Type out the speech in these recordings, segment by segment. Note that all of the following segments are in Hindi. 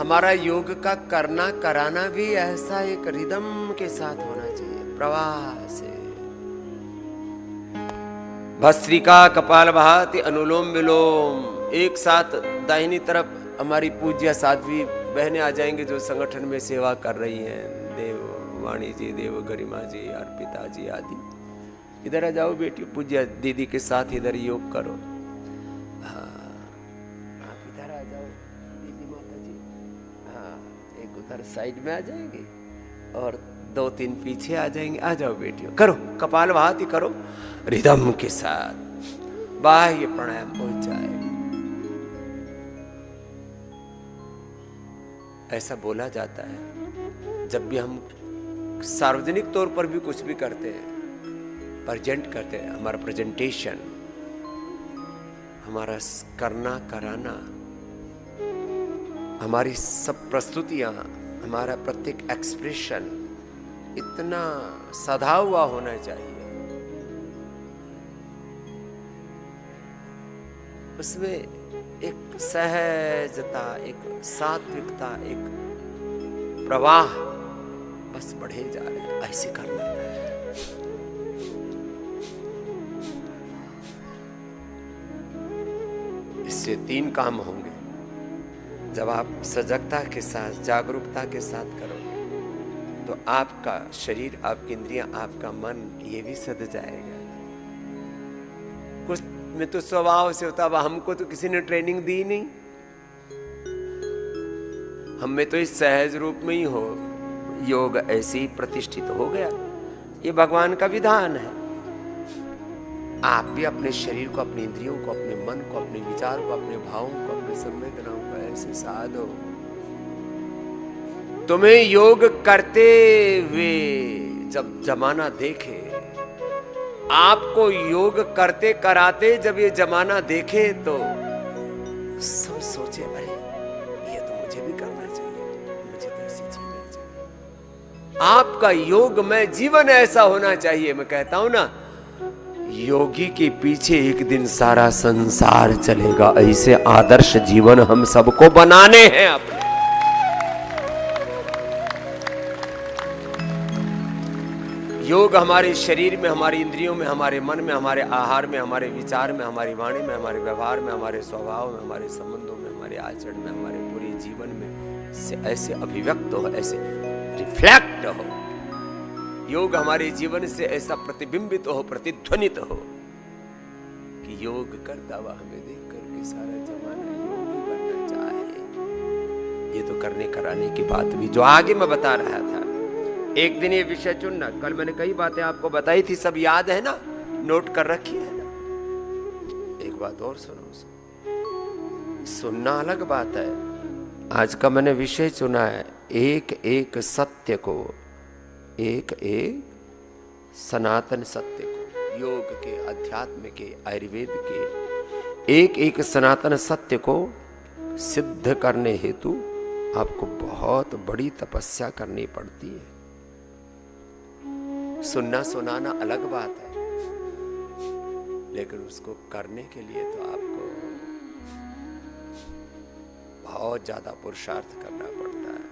हमारा योग का करना कराना भी ऐसा एक रिदम के साथ होना चाहिए, प्रवाह से। भस्त्रिका कपाल भाति अनुलोम विलोम, एक साथ दाहिनी तरफ हमारी पूज्य साध्वी बहनें आ जाएंगे जो संगठन में सेवा कर रही हैं, देव वाणी जी, देव गरिमा जी, अर्पिता जी आदि। इधर आ जाओ बेटी, पूज्य दीदी के साथ इधर योग करो। हाँ, आप इधर आ जाओ दीदी माता जी। हाँ, एक उधर साइड में आ जाएंगे और 2-3 पीछे आ जाएंगे। आ जाओ बेटियों, करो कपाल भाती करो रिदम के साथ, बाह्य प्राणायाम हो जाए। ऐसा बोला जाता है जब भी हम सार्वजनिक तौर पर भी कुछ भी करते हैं, प्रेजेंट करते हैं, हमारा प्रेजेंटेशन, हमारा करना कराना, हमारी सब प्रस्तुतियां, हमारा प्रत्येक एक्सप्रेशन इतना सधा हुआ होना चाहिए, उसमें एक सहजता, एक सात्विकता, एक प्रवाह बस बढ़े जा रहे हैं। ऐसे करना है। इससे 3 काम होंगे। जब आप सजगता के साथ, जागरूकता के साथ करोगे तो आपका शरीर, आपकी इंद्रियां, आपका मन ये भी सध जाएगा। कुछ में तो स्वभाव से होता, हमको तो किसी ने ट्रेनिंग दी नहीं, हम में तो इस सहज रूप में ही हो योग ऐसे ही प्रतिष्ठित हो गया। ये भगवान का विधान है। आप भी अपने शरीर को, अपनी इंद्रियों को, अपने मन को, अपने विचार को, अपने भावों को, अपने संवेदनाओं को ऐसे साधो। तुम्हें योग करते हुए जब जमाना देखे, आपको योग करते कराते जब ये जमाना देखे तो सब सोचे, अरे ये तो मुझे भी करना चाहिए, मुझे तो ऐसी जीना चाहिए। आपका योगमय जीवन ऐसा होना चाहिए। मैं कहता हूं ना, योगी के पीछे एक दिन सारा संसार चलेगा। ऐसे आदर्श जीवन हम सबको बनाने हैं अपने। योग हमारे शरीर में, हमारी इंद्रियों में, हमारे मन में, हमारे आहार में, हमारे विचार में, हमारी वाणी में, हमारे व्यवहार में, हमारे स्वभाव में, हमारे संबंधों में, हमारे आचरण में, हमारे पूरे जीवन में से ऐसे अभिव्यक्त हो, ऐसे रिफ्लेक्ट हो। योग हमारे जीवन से ऐसा प्रतिबिंबित हो, प्रतिध्वनित हो कि योग करता हुआ हमें देख करके सारा जमाना योगी बनना चाहे। ये तो करने कराने की बात भी जो आगे मैं बता रहा था। एक दिन ये विषय चुनना, कल मैंने कई बातें आपको बताई थी, सब याद है ना, नोट कर रखी है ना। एक बात और सुनो, सुनना अलग बात है। आज का मैंने विषय चुना है, एक एक सत्य को, एक एक सनातन सत्य को, योग के, अध्यात्म के, आयुर्वेद के एक एक सनातन सत्य को सिद्ध करने हेतु आपको बहुत बड़ी तपस्या करनी पड़ती है। सुनना सुनाना अलग बात है, लेकिन उसको करने के लिए तो आपको बहुत ज्यादा पुरुषार्थ करना पड़ता है।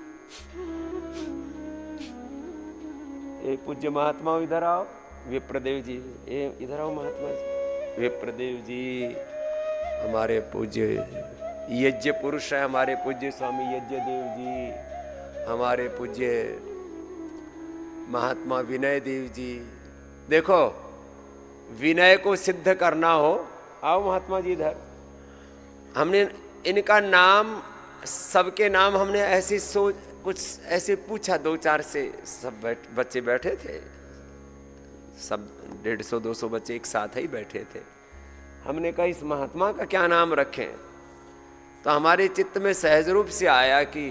एक पूज्य महात्मा इधर आओ, विप्रदेव जी, इधर आओ महात्मा जी। विप्रदेव जी हमारे पूज्य यज्ञ पुरुष है, हमारे पूज्य स्वामी यज्ञ देव जी, हमारे पूज्य महात्मा विनय देव जी। देखो, विनय को सिद्ध करना हो, आओ महात्मा जी इधर। हमने इनका नाम, सबके नाम हमने ऐसे सोच, कुछ ऐसे पूछा, 2-4 से सब बच्चे बैठे थे, सब 150-200 बच्चे एक साथ ही बैठे थे। हमने कहा इस महात्मा का क्या नाम रखें, तो हमारे चित्त में सहज रूप से आया कि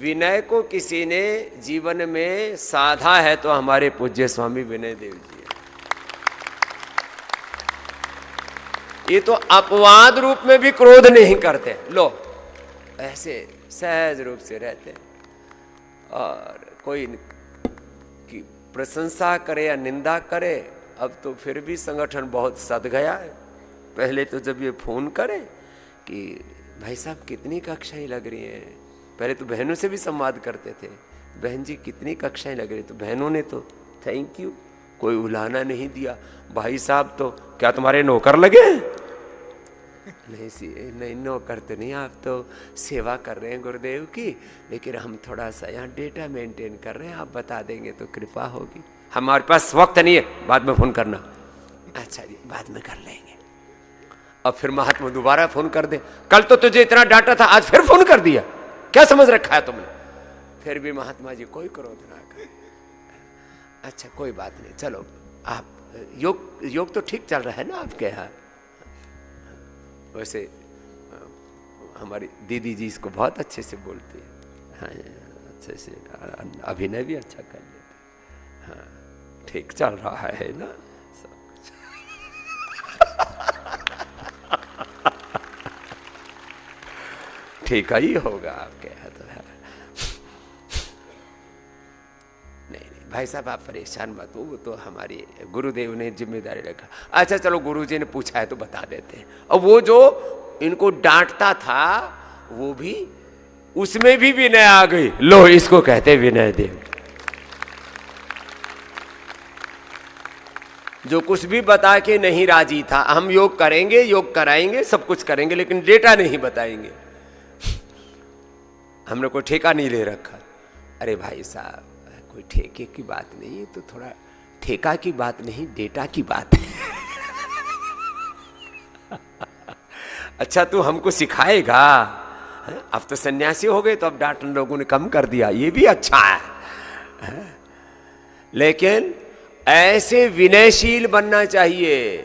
विनय को किसी ने जीवन में साधा है तो हमारे पूज्य स्वामी विनय देव जी है। ये तो अपवाद रूप में भी क्रोध नहीं करते, लो ऐसे सहज रूप से रहते हैं। और कोई की प्रशंसा करे या निंदा करे, अब तो फिर भी संगठन बहुत सध गया है। पहले तो जब ये फोन करे कि भाई साहब कितनी कक्षाएं लग रही हैं, पहले तो बहनों से भी संवाद करते थे, बहन जी कितनी कक्षाएं लग रही, तो बहनों ने तो थैंक यू, कोई उलाहना नहीं दिया। भाई साहब तो क्या तुम्हारे नौकर लगे? नहीं नौकर तो नहीं, आप तो सेवा कर रहे हैं गुरुदेव की, लेकिन हम थोड़ा सा यहाँ डेटा मेंटेन कर रहे हैं, आप बता देंगे तो कृपा होगी। हमारे पास वक्त नहीं है, बाद में फोन करना। अच्छा जी बाद में कर लेंगे। अब फिर महात्मा दोबारा फोन कर दे, कल तो तुझे इतना डांटा था, आज फिर फोन कर दिया, क्या समझ रखा है तुमने? फिर भी महात्मा जी कोई क्रोध ना कर। अच्छा कोई बात नहीं, चलो आप योग तो ठीक चल रहा है ना आपके यहाँ? वैसे हमारी दीदी जी इसको बहुत अच्छे से बोलती है, हाँ अच्छे से, अभिनय भी अच्छा कर लेते, हाँ ठीक चल रहा है ना सब कुछ। ठीक ही होगा आपके यहाँ तो है। नहीं भाई साहब आप परेशान मत हो, वो तो हमारी गुरुदेव ने जिम्मेदारी रखा। अच्छा चलो गुरुजी ने पूछा है तो बता देते हैं। और वो जो इनको डांटता था वो भी, उसमें भी विनय आ गई। लो इसको कहते विनय देव। जो कुछ भी बता के नहीं राजी था, हम योग करेंगे, योग कराएंगे, सब कुछ करेंगे, लेकिन डेटा नहीं बताएंगे। हमने कोई ठेका नहीं ले रखा। अरे भाई साहब कोई ठेके की बात नहीं है, तो थोड़ा ठेका की बात नहीं, डेटा की बात है। अच्छा तू हमको सिखाएगा? अब तो सन्यासी हो गए तो अब डांटने लोगों ने कम कर दिया, ये भी अच्छा है। लेकिन ऐसे विनयशील बनना चाहिए।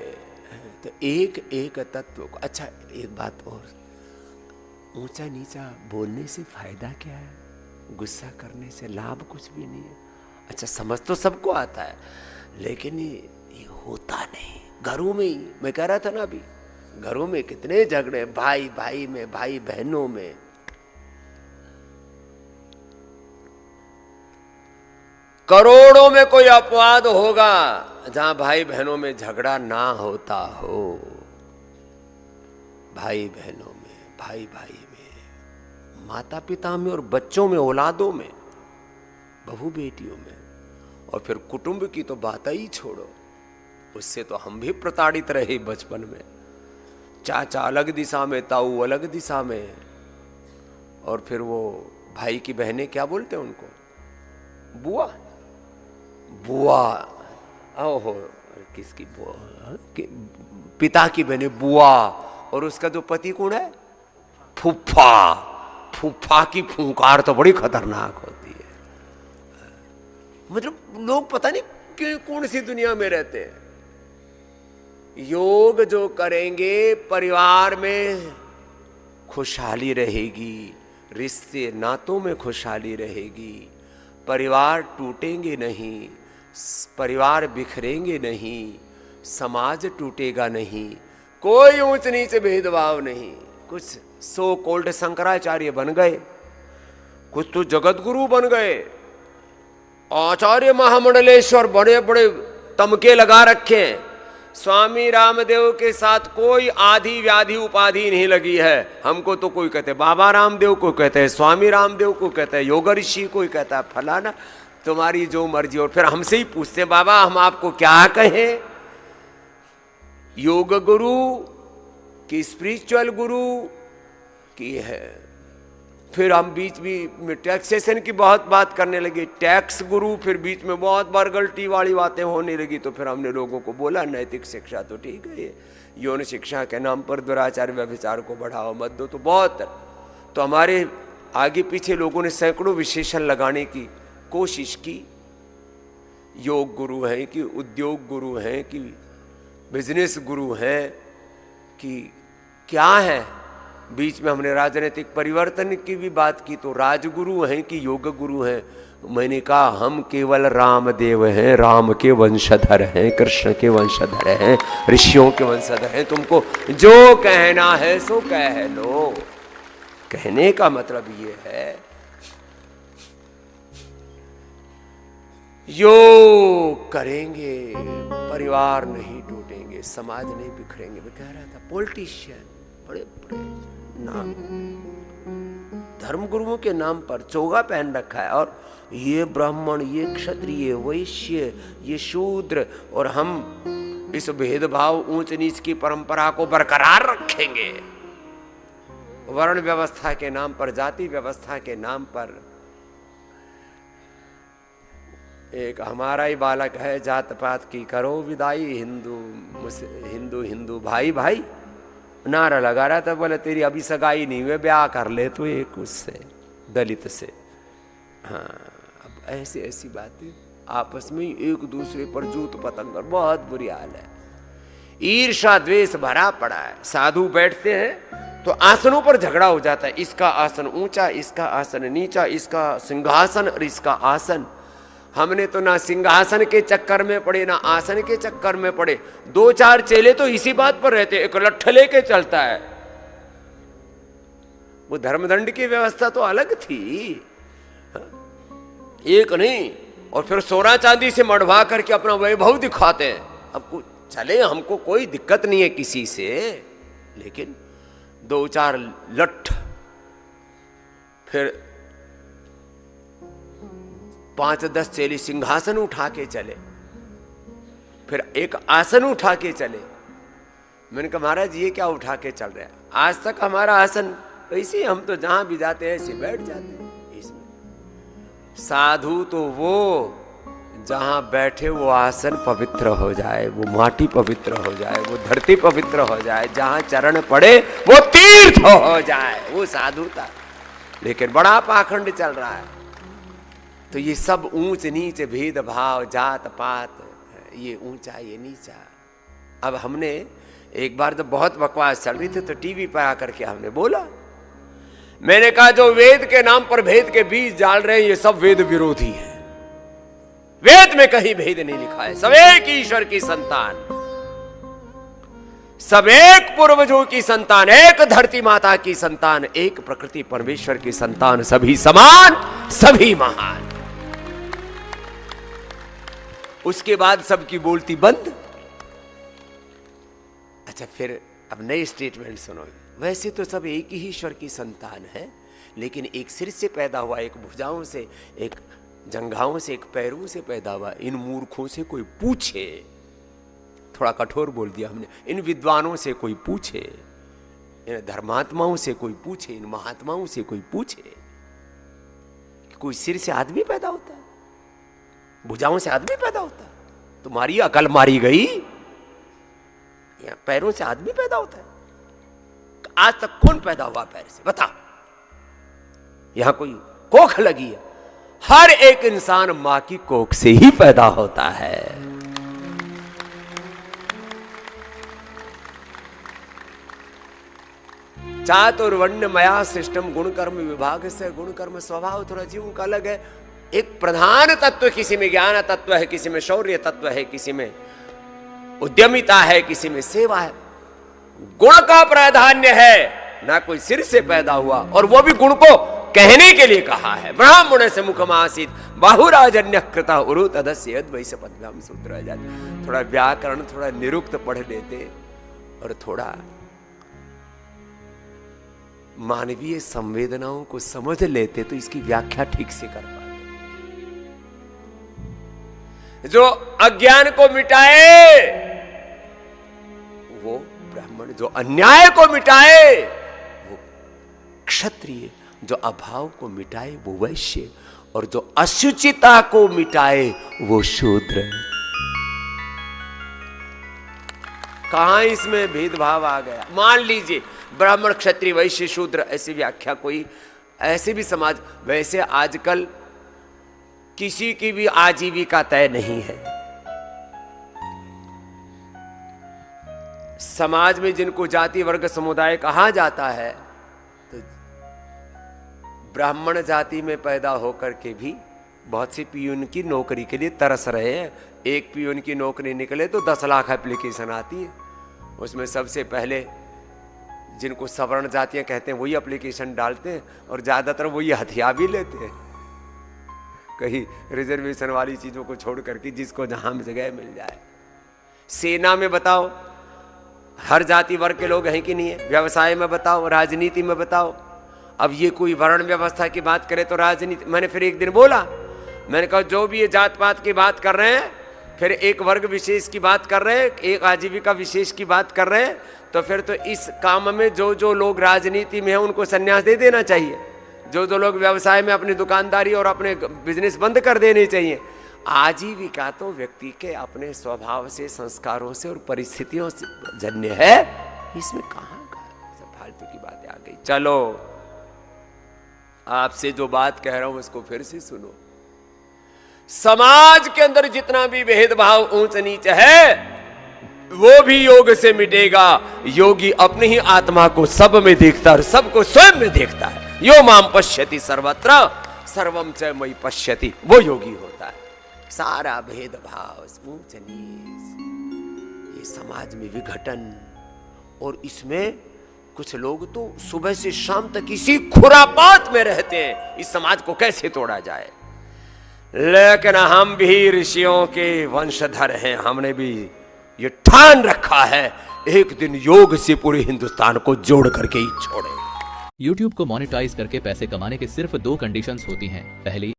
तो एक एक तत्व को, अच्छा एक बात और, ऊंचा नीचा बोलने से फायदा क्या है? गुस्सा करने से लाभ कुछ भी नहीं है। अच्छा समझ तो सबको आता है, लेकिन ये होता नहीं। घरों में ही मैं कह रहा था ना अभी, घरों में कितने झगड़े, भाई भाई में, भाई बहनों में। करोड़ों में कोई अपवाद होगा जहां भाई बहनों में झगड़ा ना होता हो। भाई बहनों में, भाई भाई में, माता पिता में और बच्चों में, औलादों में, बहू बेटियों में, और फिर कुटुंब की तो बात ही छोड़ो। उससे तो हम भी प्रताड़ित रहे बचपन में। चाचा अलग दिशा में, ताऊ अलग दिशा में, और फिर वो भाई की बहनें क्या बोलते हैं उनको? बुआ। बुआ, ओहो किसकी बुआ? पिता की बहनें बुआ, और उसका जो पति कौन है? फूफा। फूफा की फूंकार तो बड़ी खतरनाक होती है। मतलब लोग पता नहीं कौन सी दुनिया में रहते हैं। योग जो करेंगे परिवार में खुशहाली रहेगी, रिश्ते नातों में खुशहाली रहेगी, परिवार टूटेंगे नहीं, परिवार बिखरेंगे नहीं, समाज टूटेगा नहीं, कोई ऊंच नीच भेदभाव नहीं। कुछ सो कोल्ड शंकराचार्य बन गए, कुछ तो जगत गुरु बन गए, आचार्य महामंडलेश्वर बड़े बड़े तमके लगा रखे। स्वामी रामदेव के साथ कोई आधी व्याधि उपाधि नहीं लगी है। हमको तो कोई कहते बाबा रामदेव, को कहते हैं स्वामी रामदेव, को कहते हैं योग ऋषि, कोई कहता है फलाना, तुम्हारी जो मर्जी। और फिर हमसे ही पूछते बाबा हम आपको क्या कहें, योग गुरु कि स्पिरिचुअल गुरु की है। फिर हम बीच में टैक्सेशन की बहुत बात करने लगे, टैक्स गुरु। फिर बीच में बहुत बार गलती वाली बातें होने लगी, तो फिर हमने लोगों को बोला नैतिक शिक्षा तो ठीक है, ये यौन शिक्षा के नाम पर दुराचार व्यभिचार को बढ़ावा मत दो, तो बहुत। तो हमारे आगे पीछे लोगों ने सैकड़ों विशेषण लगाने की कोशिश की। योग गुरु हैं कि उद्योग गुरु हैं कि बिजनेस गुरु हैं कि क्या है। बीच में हमने राजनीतिक परिवर्तन की भी बात की, तो राजगुरु हैं कि योग गुरु हैं। मैंने कहा हम केवल रामदेव हैं, राम के वंशधर हैं, कृष्ण के वंशधर हैं, ऋषियों के वंशधर हैं। तुमको जो कहना है सो कह लो। कहने का मतलब ये है योग करेंगे परिवार नहीं टूटेंगे, समाज नहीं बिखरेंगे। मैं कह रहा था पॉलिटिशियन बड़े बड़े नाम, धर्मगुरुओं के नाम पर चोगा पहन रखा है, और ये ब्राह्मण, ये क्षत्रिय, वैश्य, ये शूद्र, और हम इस भेदभाव ऊंच नीच की परंपरा को बरकरार रखेंगे। वर्ण व्यवस्था के नाम पर, जाति व्यवस्था के नाम पर। एक हमारा ही बालक है, जात पात की करो विदाई, हिंदू हिंदू भाई भाई नारा लगा रहा था। बोले तेरी अभी सगाई नहीं हुई, ब्याह कर ले तो एक उससे, दलित से। हाँ, अब ऐसी ऐसी बातें आपस में एक दूसरे पर जूत पतंग, बहुत बुरी हाल है। ईर्षा द्वेष भरा पड़ा है। साधु बैठते हैं तो आसनों पर झगड़ा हो जाता है, इसका आसन ऊंचा, इसका आसन नीचा, इसका सिंहासन और इसका आसन। हमने तो ना सिंहासन के चक्कर में पड़े ना आसन के चक्कर में पड़े। दो चार चेले तो इसी बात पर रहते, एक लट्ठ लेके चलता है। वो धर्मदंड की व्यवस्था तो अलग थी, एक नहीं। और फिर सोना चांदी से मढ़वा करके अपना वैभव दिखाते हैं। अब चले, हमको कोई दिक्कत नहीं है किसी से, लेकिन दो चार लट्ठ, फिर 5-10 चेले सिंहासन उठा के चले, फिर एक आसन उठा के चले। मैंने कहा महाराज ये क्या उठा के चल रहे हैं? आज तक हमारा आसन ऐसे, हम तो जहां भी जाते हैं ऐसे बैठ जाते हैं। इसमें साधु तो वो जहां बैठे वो आसन पवित्र हो जाए, वो माटी पवित्र हो जाए, वो धरती पवित्र हो जाए, जहां चरण पड़े वो तीर्थ हो जाए, वो साधुता। लेकिन बड़ा पाखंड चल रहा है। तो ये सब ऊंच नीच, भेदभाव, जात पात, ये ऊंचा ये नीचा। अब हमने एक बार जब बहुत बकवास चल रही थी तो टीवी पर आकर के हमने बोला, मैंने कहा जो वेद के नाम पर भेद के बीज डाल रहे हैं ये सब वेद विरोधी है। वेद में कहीं भेद नहीं लिखा है। सब एक ईश्वर की संतान, सब एक पूर्वजों की संतान, एक धरती माता की संतान, एक प्रकृति परमेश्वर की संतान, सभी समान, सभी महान। उसके बाद सबकी बोलती बंद। अच्छा, फिर अब नए स्टेटमेंट सुनो। वैसे तो सब एक ही ईश्वर की संतान है, लेकिन एक सिर से पैदा हुआ, एक भुजाओं से, एक जंघाओं से, एक पैरों से पैदा हुआ। इन मूर्खों से कोई पूछे, थोड़ा कठोर बोल दिया हमने, इन विद्वानों से कोई पूछे, इन धर्मात्माओं से कोई पूछे, इन महात्माओं से कोई पूछे कि कोई सिर से आदमी पैदा होता है, भुजाओं से आदमी पैदा होता है? तुम्हारी अकल मारी गई? या पैरों से आदमी पैदा होता है? आज तक कौन पैदा हुआ पैर से? बता। यहां कोई कोख लगी है? हर एक इंसान मां की कोख से ही पैदा होता है। चातुर्वर्ण्यमया सिस्टम, गुण कर्म विभाग से, गुण कर्म स्वभाव थोड़ा जीवों का अलग है। एक प्रधान तत्व, किसी में ज्ञान तत्व है, किसी में शौर्य तत्व है, किसी में उद्यमिता है, किसी में सेवा है। गुण का प्राधान्य है, ना कोई सिर से पैदा हुआ, और वो भी गुण को कहने के लिए कहा है। ब्राह्मण से मुखमासीत बाहुराजन्य कृता उरु तदस्य वैसे पद्भ्याम सूत्र। थोड़ा व्याकरण, थोड़ा निरुक्त पढ़ लेते और थोड़ा मानवीय संवेदनाओं को समझ लेते तो इसकी व्याख्या ठीक से कर पाते। जो अज्ञान को मिटाए वो ब्राह्मण, जो अन्याय को मिटाए वो क्षत्रिय, जो अभाव को मिटाए वो वैश्य, और जो अशुचिता को मिटाए वो शूद्र। कहां इसमें भेदभाव आ गया? मान लीजिए ब्राह्मण, क्षत्रिय, वैश्य, शूद्र, ऐसी व्याख्या कोई, ऐसे भी समाज। वैसे आजकल किसी की भी आजीविका तय नहीं है। समाज में जिनको जाति वर्ग समुदाय कहा जाता है, तो ब्राह्मण जाति में पैदा होकर के भी बहुत सी पियून की नौकरी के लिए तरस रहे हैं। एक पियून की नौकरी निकले तो 10 लाख एप्लीकेशन आती है। उसमें सबसे पहले जिनको सवर्ण जातियां कहते हैं वही एप्लीकेशन डालते हैं, और ज्यादातर वही हथियार भी लेते हैं, कहीं रिजर्वेशन वाली चीजों को छोड़ करके, जिसको जहां जगह मिल जाए। सेना में बताओ हर जाति वर्ग के लोग हैं कि नहीं है? व्यवसाय में बताओ, राजनीति में बताओ, अब ये कोई वर्ण व्यवस्था की बात करे तो राजनीति, मैंने फिर एक दिन बोला, मैंने कहा जो भी ये जात पात की बात कर रहे हैं, फिर एक वर्ग विशेष की बात कर रहे हैं, एक आजीविका विशेष की बात कर रहे हैं, तो फिर तो इस काम में जो जो लोग राजनीति में हैं उनको संन्यास दे देना चाहिए। जो जो लोग व्यवसाय में अपनी दुकानदारी और अपने बिजनेस बंद कर देने चाहिए। आजीविका तो व्यक्ति के अपने स्वभाव से, संस्कारों से और परिस्थितियों से जन्य है, इसमें कहाँ फालतू की बातें आ गई। चलो आपसे जो बात कह रहा हूं उसको फिर से सुनो। समाज के अंदर जितना भी भेदभाव ऊंच नीच है वो भी योग से मिटेगा। योगी अपनी ही आत्मा को सब में देखता है और सबको स्वयं में देखता है। यो माम पश्यति सर्वत्र सर्वम च मयि पश्यति, वो योगी होता है। सारा भेदभाव, ऊंच नीच, ये समाज में विघटन, और इसमें कुछ लोग तो सुबह से शाम तक इसी खुरापात में रहते हैं, इस समाज को कैसे तोड़ा जाए। लेकिन हम भी ऋषियों के वंशधर हैं, हमने भी ये ठान रखा है एक दिन योग से पूरे हिंदुस्तान को जोड़ करके ही छोड़े। YouTube को मोनेटाइज करके पैसे कमाने के सिर्फ 2 कंडीशंस होती हैं। पहली,